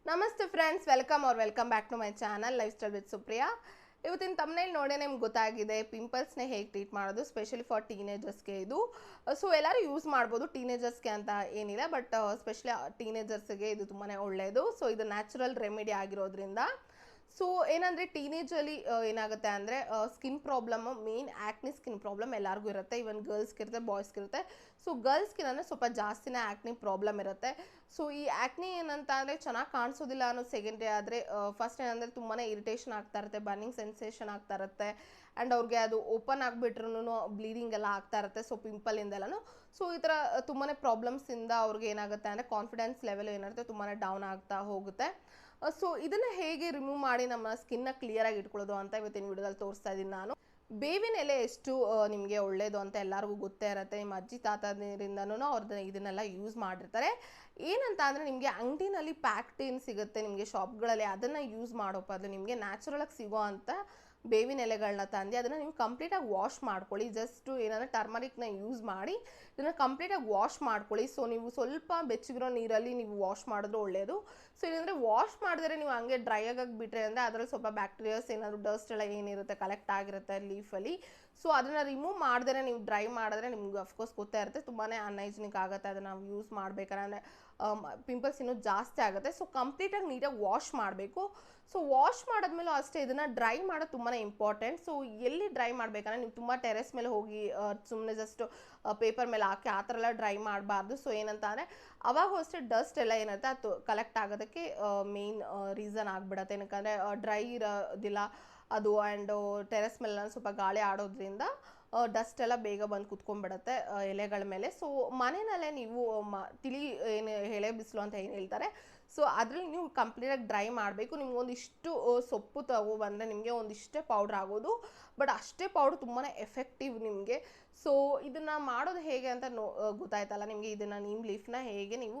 Namaste friends, welcome back to my channel Lifestyle with Supriya. ಇವತ್ತಿನ thumbnail ನೋಡಿ ನಿಮಗೆ ಗೊತ್ತಾಗಿದೆ ಪಿಂಪಲ್ಸ್ ನೇ ಹೇಗೆ ಟ್ರೀಟ್ ಮಾಡೋದು ಸ್ಪೆಷಲಿ ಫಾರ್ ಟೀನೇಜರ್ಸ್ ಗೆ ಇದು ಸೋ ಎಲ್ಲರೂ ಯೂಸ್ ಮಾಡಬಹುದು ಟೀನೇಜರ್ಸ್ ಗೆ ಅಂತ ಏನಿಲ್ಲ ಬಟ್ ಸ್ಪೆಷಲಿ ಟೀನೇಜರ್ಸ್ ಗೆ ಇದು ತುಂಬಾನೇ ಒಳ್ಳೆಯದು ಸೋ ಇದು ನ್ಯಾಚುರಲ್ ರೆಮಿಡಿ ಆಗಿರೋದ್ರಿಂದ ಸೊ ಏನಂದ್ರೆ ಟೀನೇಜ್ ಅಲ್ಲಿ ಏನಾಗುತ್ತೆ ಅಂದ್ರೆ skin problem main ಆಕ್ನಿ skin problem ಎಲ್ಲರಿಗೂ ಇರುತ್ತೆ ಇವನ್ ಗರ್ಲ್ಸ್ ಗೆ ಇರುತ್ತೆ ಬಾಯ್ಸ್ ಗೆ ಇರುತ್ತೆ ಸೊ ಗರ್ಲ್ಸ್ ಸ್ಕಿನ್ ಅಂದ್ರೆ ಸ್ವಲ್ಪ ಜಾಸ್ತಿನೇ ಆಕ್ನಿ ಪ್ರಾಬ್ಲಮ್ ಇರುತ್ತೆ ಸೊ ಈ ಆಕ್ನಿ ಏನಂತ ಅಂದ್ರೆ ಚೆನ್ನಾಗಿ ಕಾಣಿಸೋದಿಲ್ಲ ಅನ್ನೋ ಸೆಕೆಂಡರಿ ಆದ್ರೆ ಫಸ್ಟ್ ಏನಂದ್ರೆ ತುಂಬಾನೇ ಇರಿಟೇಷನ್ ಆಗ್ತಾ ಇರುತ್ತೆ ಬರ್ನಿಂಗ್ ಸೆನ್ಸೇಷನ್ ಆಗ್ತಾ ಇರುತ್ತೆ ಅಂಡ್ ಅವ್ರಿಗೆ ಅದು ಓಪನ್ ಆಗಿಬಿಟ್ರು ಬ್ಲೀಡಿಂಗ್ ಎಲ್ಲ ಆಗ್ತಾ ಇರುತ್ತೆ ಸೊ ಪಿಂಪಲ್ ಇಂದೆಲ್ಲೂ ಸೊ ಈ ಥರ ತುಂಬಾನೇ ಪ್ರಾಬ್ಲಮ್ಸ್ ಇಂದ ಅವ್ರಿಗೆ ಏನಾಗುತ್ತೆ ಅಂದ್ರೆ ಕಾನ್ಫಿಡೆನ್ಸ್ ಲೆವೆಲ್ ಏನಿರುತ್ತೆ ತುಂಬಾನೇ ಡೌನ್ ಆಗ್ತಾ ಹೋಗುತ್ತೆ ಸೊ ಇದನ್ನ ಹೇಗೆ ರಿಮೂವ್ ಮಾಡಿ ನಮ್ಮ ಸ್ಕಿನ್ ನ ಕ್ಲಿಯರ್ ಆಗಿ ಇಟ್ಕೊಳ್ಳೋದು ಅಂತ ಇವತ್ತಿನ ವಿಡಿಯೋದಲ್ಲಿ ತೋರಿಸ್ತಾ ಇದ್ದೀನಿ ನಾನು ಬೇವಿನ ಎಲೆ ಎಷ್ಟು ನಿಮಗೆ ಒಳ್ಳೇದು ಅಂತ ಎಲ್ಲರಿಗೂ ಗೊತ್ತೇ ಇರುತ್ತೆ ನಿಮ್ಮ ಅಜ್ಜಿ ತಾತರಿಂದನೂ ಅವ್ರದ್ದು ಇದನ್ನೆಲ್ಲ ಯೂಸ್ ಮಾಡಿರ್ತಾರೆ ಏನಂತ ಅಂದರೆ ನಿಮಗೆ ಅಂಗಡಿನಲ್ಲಿ ಪ್ಯಾಕ್ಟೇನ್ ಸಿಗುತ್ತೆ ನಿಮಗೆ ಶಾಪ್ಗಳಲ್ಲಿ ಅದನ್ನು ಯೂಸ್ ಮಾಡೋ ಬದಲು ನಿಮಗೆ ನ್ಯಾಚುರಲಾಗಿ ಸಿಗೋ ಅಂತ ಬೇವಿನ ಎಲೆಗಳನ್ನ ತಂದು ಅದನ್ನು ನೀವು ಕಂಪ್ಲೀಟಾಗಿ ವಾಶ್ ಮಾಡ್ಕೊಳ್ಳಿ ಜಸ್ಟ್ ಏನಂದರೆ ಟರ್ಮರಿಕ್ನ ಯೂಸ್ ಮಾಡಿ ಇದನ್ನು ಕಂಪ್ಲೀಟಾಗಿ ವಾಶ್ ಮಾಡ್ಕೊಳ್ಳಿ ಸೊ ನೀವು ಸ್ವಲ್ಪ ಬೆಚ್ಚಗಿರೋ ನೀರಲ್ಲಿ ನೀವು ವಾಶ್ ಮಾಡಿದ್ರೆ ಒಳ್ಳೆಯದು ಸೊ ಏನಂದರೆ ವಾಶ್ ಮಾಡಿದ್ರೆ ನೀವು ಹಂಗೆ ಡ್ರೈ ಆಗಿ ಬಿಟ್ಟರೆ ಅಂದರೆ ಅದರಲ್ಲಿ ಸ್ವಲ್ಪ ಬ್ಯಾಕ್ಟೀರಿಯಾಸ್ ಏನಾದರೂ ಡಸ್ಟ್ ಎಲ್ಲ ಏನಿರುತ್ತೆ ಕಲೆಕ್ಟ್ ಆಗಿರುತ್ತೆ ಲೀಫಲ್ಲಿ ಸೊ ಅದನ್ನು ರಿಮೂವ್ ಮಾಡಿದ್ರೆ ನೀವು ಡ್ರೈ ಮಾಡಿದ್ರೆ ನಿಮ್ಗೆ ಅಫ್ಕೋರ್ಸ್ ಗೊತ್ತೇ ಇರುತ್ತೆ ತುಂಬಾ ಅನ್ಹೈಜಿನಿಕ್ ಆಗುತ್ತೆ ಅದನ್ನು ನಾವು ಯೂಸ್ ಮಾಡ್ಬೇಕಾದ್ರೆ ಪಿಂಪಲ್ಸ್ ಇನ್ನೂ ಜಾಸ್ತಿ ಆಗುತ್ತೆ ಸೊ ಕಂಪ್ಲೀಟಾಗಿ ನೀಟಾಗಿ ವಾಶ್ ಮಾಡಬೇಕು ಸೊ ವಾಶ್ ಮಾಡಿದ್ಮೇಲೆ ಅಷ್ಟೇ ಇದನ್ನು ಡ್ರೈ ಮಾಡೋದು ತುಂಬಾ ಇಂಪಾರ್ಟೆಂಟ್ ಸೊ ಎಲ್ಲಿ ಡ್ರೈ ಮಾಡಬೇಕಂದ್ರೆ ನೀವು ತುಂಬ ಟೆರೆಸ್ ಮೇಲೆ ಹೋಗಿ ಸುಮ್ಮನೆ ಜಸ್ಟ್ ಪೇಪರ್ ಮೇಲೆ ಹಾಕಿ ಆ ಥರ ಎಲ್ಲ ಡ್ರೈ ಮಾಡಬಾರ್ದು ಸೊ ಏನಂತ ಅಂದರೆ ಅವಾಗೂ ಅಷ್ಟೇ ಡಸ್ಟ್ ಎಲ್ಲ ಏನಿರುತ್ತೆ ಅದು ಕಲೆಕ್ಟ್ ಆಗೋದಕ್ಕೆ ಮೇನ್ ರೀಸನ್ ಆಗಿಬಿಡತ್ತೆ ಏನಕ್ಕಂದರೆ ಡ್ರೈ ಇರೋದಿಲ್ಲ ಅದು ಆ್ಯಂಡ್ ಟೆರೆಸ್ ಮೇಲೆ ಸ್ವಲ್ಪ ಗಾಳಿ ಆಡೋದ್ರಿಂದ ಡಸ್ಟ್ ಎಲ್ಲ ಬೇಗ ಬಂದು ಕುತ್ಕೊಂಡ್ಬಿಡುತ್ತೆ ಎಲೆಗಳ ಮೇಲೆ ಸೊ ಮನೆಯಲ್ಲೇ ನೀವು ತಿಳಿ ಏನು ಎಳೆ ಬಿಸಿಲು ಅಂತ ಏನು ಹೇಳ್ತಾರೆ ಸೊ ಅದರಲ್ಲಿ ನೀವು ಕಂಪ್ಲೀಟಾಗಿ ಡ್ರೈ ಮಾಡಬೇಕು ನಿಮ್ಗೆ ಒಂದಿಷ್ಟು ಸೊಪ್ಪು ತಗೊಬಂದರೆ ನಿಮಗೆ ಒಂದಿಷ್ಟೇ ಪೌಡ್ರ್ ಆಗೋದು ಬಟ್ ಅಷ್ಟೇ ಪೌಡ್ರ್ ತುಂಬಾ ಎಫೆಕ್ಟಿವ್ ನಿಮಗೆ ಸೊ ಇದನ್ನು ಮಾಡೋದು ಹೇಗೆ ಅಂತ ಗೊತ್ತಾಯ್ತಲ್ಲ ನಿಮಗೆ ಇದನ್ನು ನೀಮ್ ಲೀಫ್ನ ಹೇಗೆ ನೀವು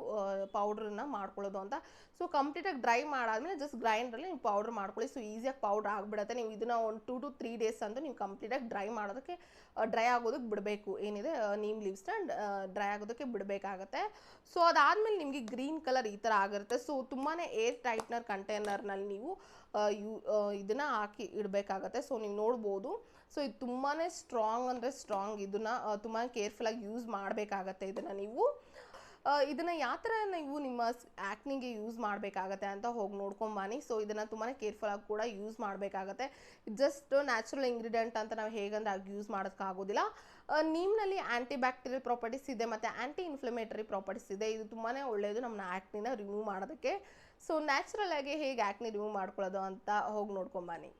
ಪೌಡ್ರನ್ನ ಮಾಡ್ಕೊಳ್ಳೋದು ಅಂತ ಸೊ ಕಂಪ್ಲೀಟಾಗಿ ಡ್ರೈ ಮಾಡಾದ್ಮೇಲೆ ಜಸ್ಟ್ ಗ್ರೈಂಡ್ರಲ್ಲಿ ನೀವು ಪೌಡ್ರ್ ಮಾಡ್ಕೊಳ್ಳಿ ಸೊ ಈಸಿಯಾಗಿ ಪೌಡ್ರ್ ಆಗಿಬಿಡುತ್ತೆ ನೀವು ಇದನ್ನು ಒಂದು 2 to 3 ಡೇಸ್ ಅಂತೂ ನೀವು ಕಂಪ್ಲೀಟಾಗಿ ಡ್ರೈ ಮಾಡೋದಕ್ಕೆ ಡ್ರೈ ಆಗೋದಕ್ಕೆ ಬಿಡಬೇಕು ಏನಿದೆ ನೀಮ್ ಲೀವ್ಸ್ನ ಡ್ರೈ ಆಗೋದಕ್ಕೆ ಬಿಡಬೇಕಾಗತ್ತೆ ಸೊ ಅದಾದಮೇಲೆ ನಿಮಗೆ ಗ್ರೀನ್ ಕಲರ್ ಈ ಥರ ಆಗಿರುತ್ತೆ ಸೊ ತುಂಬಾ ಏರ್ ಟೈಟ್ನರ್ ಕಂಟೈನರ್ನಲ್ಲಿ ನೀವು ಇದನ್ನು ಹಾಕಿ ಇಡಬೇಕಾಗತ್ತೆ ಸೊ ನೀವು ನೋಡ್ಬೋದು ಸೊ ಇದು ತುಂಬಾ ಸ್ಟ್ರಾಂಗ್ ಅಂದರೆ ಸ್ಟ್ರಾಂಗ್ ಇದನ್ನು ತುಂಬಾ ಕೇರ್ಫುಲ್ಲಾಗಿ ಯೂಸ್ ಮಾಡಬೇಕಾಗತ್ತೆ ಇದನ್ನು ನೀವು ಇದನ್ನು ಯಾವ ಥರ ನೀವು ನಿಮ್ಮ ಆ್ಯಕ್ನಿಗೆ ಯೂಸ್ ಮಾಡಬೇಕಾಗತ್ತೆ ಅಂತ ಹೋಗಿ ನೋಡ್ಕೊಂಬನ್ನಿ ಸೊ ಇದನ್ನು ತುಂಬಾ ಕೇರ್ಫುಲ್ಲಾಗಿ ಕೂಡ ಯೂಸ್ ಮಾಡಬೇಕಾಗತ್ತೆ ಜಸ್ಟ್ ನ್ಯಾಚುರಲ್ ಇಂಗ್ರೀಡಿಯೆಂಟ್ ಅಂತ ನಾವು ಹೇಗಂದ್ರೆ ಆಗಿ ಯೂಸ್ ಮಾಡೋದಕ್ಕಾಗೋದಿಲ್ಲ ನೀಮ್ನಲ್ಲಿ ಆ್ಯಂಟಿ ಬ್ಯಾಕ್ಟೀರಿಯಲ್ ಪ್ರಾಪರ್ಟೀಸ್ ಇದೆ ಮತ್ತು ಆ್ಯಂಟಿ ಇನ್ಫ್ಲಮೇಟರಿ ಪ್ರಾಪರ್ಟೀಸ್ ಇದೆ ಇದು ತುಂಬಾ ಒಳ್ಳೆಯದು ನಮ್ಮ ಆ್ಯಕ್ನಿನ ರಿಮೂವ್ ಮಾಡೋದಕ್ಕೆ ಸೊ ನ್ಯಾಚುರಲ್ ಆಗಿ ಹೇಗೆ ಆ್ಯಕ್ನಿ ರಿಮೂವ್ ಮಾಡ್ಕೊಳ್ಳೋದು ಅಂತ ಹೋಗಿ ನೋಡ್ಕೊಂಬನ್ನಿ